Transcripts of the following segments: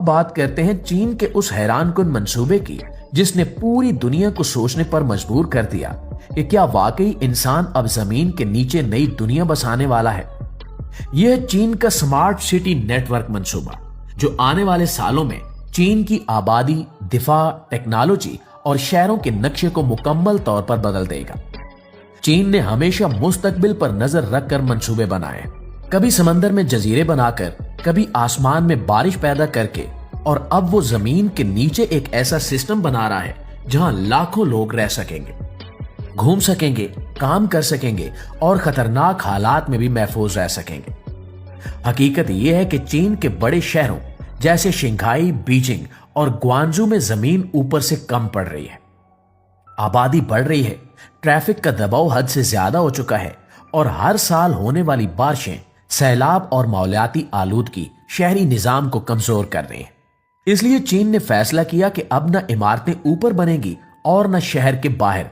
बात करते हैं चीन के उस हैरान कुन मंसूबे की जिसने पूरी दुनिया को सोचने पर मजबूर कर दिया कि क्या वाकई इंसान अब जमीन के नीचे नई दुनिया बसाने वाला है। यह है चीन का स्मार्ट सिटी नेटवर्क मंसूबा, जो आने वाले सालों में चीन की आबादी, दिफा, टेक्नोलॉजी और शहरों के नक्शे को मुकम्मल तौर पर बदल देगा। चीन ने हमेशा मुस्तकबिल पर नजर रखकर मंसूबे बनाए, कभी समंदर में जजीरे बनाकर, कभी आसमान में बारिश पैदा करके, और अब वो जमीन के नीचे एक ऐसा सिस्टम बना रहा है जहां लाखों लोग रह सकेंगे, घूम सकेंगे, काम कर सकेंगे और खतरनाक हालात में भी महफूज रह सकेंगे। हकीकत यह है कि चीन के बड़े शहरों जैसे शंघाई, बीजिंग और ग्वांजू में जमीन ऊपर से कम पड़ रही है, आबादी बढ़ रही है, ट्रैफिक का दबाव हद से ज्यादा हो चुका है और हर साल होने वाली बारिशें, सैलाब और माहौलियाती आलूदगी शहरी निजाम को कमजोर कर रही है। इसलिए चीन ने फैसला किया कि अब न इमारतें ऊपर बनेगी और न शहर के बाहर,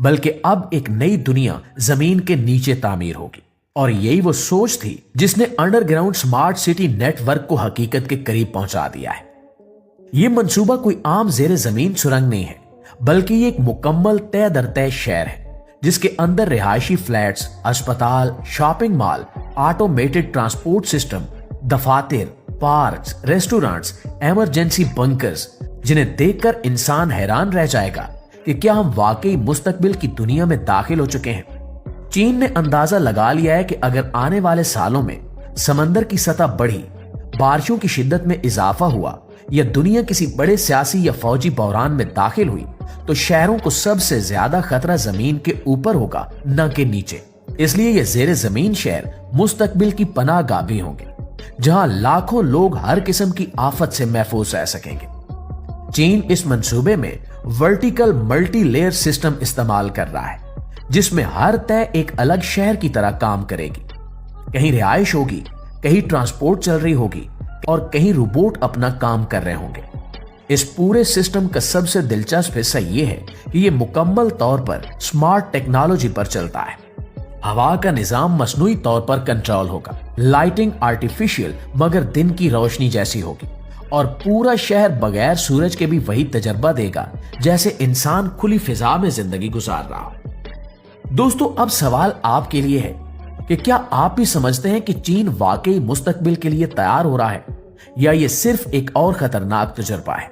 बल्कि अब एक नई दुनिया जमीन के नीचे तामीर होगी। और यही वो सोच थी जिसने अंडरग्राउंड स्मार्ट सिटी नेटवर्क को हकीकत के करीब पहुंचा दिया है। यह मंसूबा कोई आम जेर जमीन सुरंग नहीं है, बल्कि ये एक मुकम्मल तय दर तय शहर है जिसके अंदर रिहायशी फ्लैट्स, अस्पताल, shopping mall, automated transport system, दफातर, पार्क्स, रेस्टोरेंट्स, इमरजेंसी बंकर्स, जिन्हें देखकर इंसान हैरान रह जाएगा कि क्या हम वाकई मुस्तकबिल की दुनिया में दाखिल हो चुके हैं। चीन ने अंदाजा लगा लिया है कि अगर आने वाले सालों में समंदर की सतह बढ़ी, बारिशों की शिद्दत में इजाफा हुआ या दुनिया किसी बड़े सियासी या फौजी बहरान में दाखिल हुई, तो शहरों को सबसे ज्यादा खतरा जमीन के ऊपर होगा, न के नीचे। इसलिए ये जेर जमीन शहर मुस्तकबिल की पनाहगाह भी होंगे, जहां लाखों लोग हर किस्म की आफत से महफूज रह सकेंगे। चीन इस मंसूबे में वर्टिकल मल्टी लेयर सिस्टम इस्तेमाल कर रहा है, जिसमें हर तय एक अलग शहर की तरह काम करेगी। कहीं रिहाइश होगी, कहीं ट्रांसपोर्ट चल रही होगी और कहीं रोबोट अपना काम कर रहे होंगे। इस पूरे सिस्टम का सबसे दिलचस्प हिस्सा यह है कि यह मुकम्मल तौर पर स्मार्ट टेक्नोलॉजी पर चलता है। हवा का निजाम मसनूई तौर पर कंट्रोल होगा, लाइटिंग आर्टिफिशियल मगर दिन की रोशनी जैसी होगी, और पूरा शहर बगैर सूरज के भी वही तजर्बा देगा जैसे इंसान खुली फिजा में जिंदगी गुजार रहा हो। दोस्तों, अब सवाल आपके लिए है कि क्या आप भी समझते हैं कि चीन वाकई मुस्तकबिल के लिए तैयार हो रहा है, या ये सिर्फ एक और खतरनाक तजुर्बा है?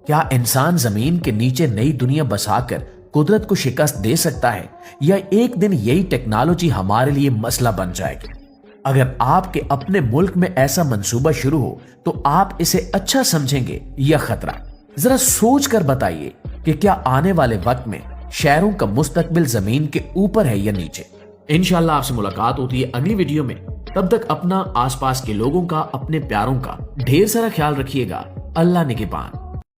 क्या इंसान जमीन के नीचे नई दुनिया बसाकर कुदरत को शिकस्त दे सकता है, या एक दिन यही टेक्नोलॉजी हमारे लिए मसला बन जाएगी? अगर आपके अपने मुल्क में ऐसा मंसूबा शुरू हो तो आप इसे अच्छा समझेंगे या खतरा? जरा सोच कर बताइए कि क्या आने वाले वक्त में शहरों का मुस्तकबिल जमीन के ऊपर है या नीचे। इंशाल्लाह आपसे मुलाकात होती है अगली वीडियो में। तब तक अपना, आसपास के लोगों का, अपने प्यारों का ढेर सारा ख्याल रखिएगा। अल्लाह निगहबान।